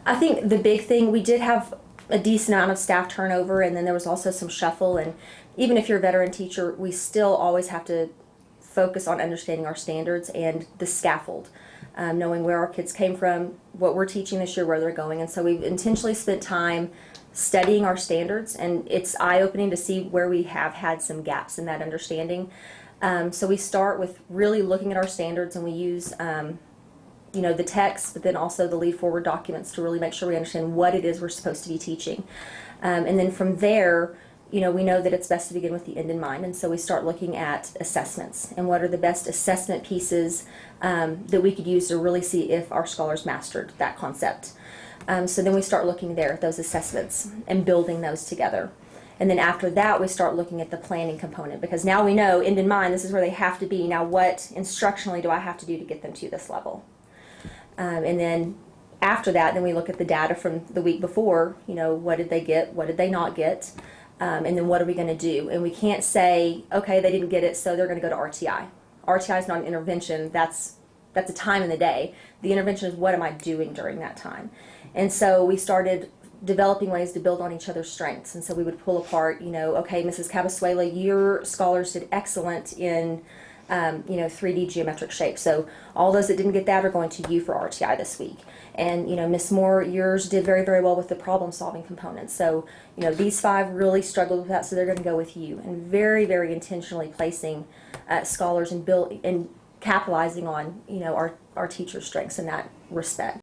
I think the big thing, we did have a decent amount of staff turnover, and then there was also some shuffle. And even if you're a veteran teacher, we still always have to focus on understanding our standards and the scaffold, knowing where our kids came from, what we're teaching this year, where they're going. And so we've intentionally spent time studying our standards, and it's eye-opening to see where we have had some gaps in that understanding. So we start with really looking at our standards, and we use the text, but then also the lead forward documents to really make sure we understand what it is we're supposed to be teaching. And then from there, we know that it's best to begin with the end in mind. And so we start looking at assessments and what are the best assessment pieces that we could use to really see if our scholars mastered that concept. So then we start looking there at those assessments and building those together. And then after that, we start looking at the planning component, because now we know, end in mind, this is where they have to be. Now what instructionally do I have to do to get them to this level? And then after that, then we look at the data from the week before. What did they get? What did they not get? And then what are we going to do? And we can't say, okay, they didn't get it, so they're going to go to RTI. RTI is not an intervention. That's a time in the day. The intervention is, what am I doing during that time? And so we started developing ways to build on each other's strengths. And so we would pull apart, okay, Mrs. Cabasuela, your scholars did excellent in 3D geometric shape. So all those that didn't get that are going to you for RTI this week. And, Miss Moore, yours did very, very well with the problem solving components. So, these 5 really struggled with that, so they're going to go with you. And very, very intentionally placing scholars and capitalizing on, our teachers' strengths in that respect.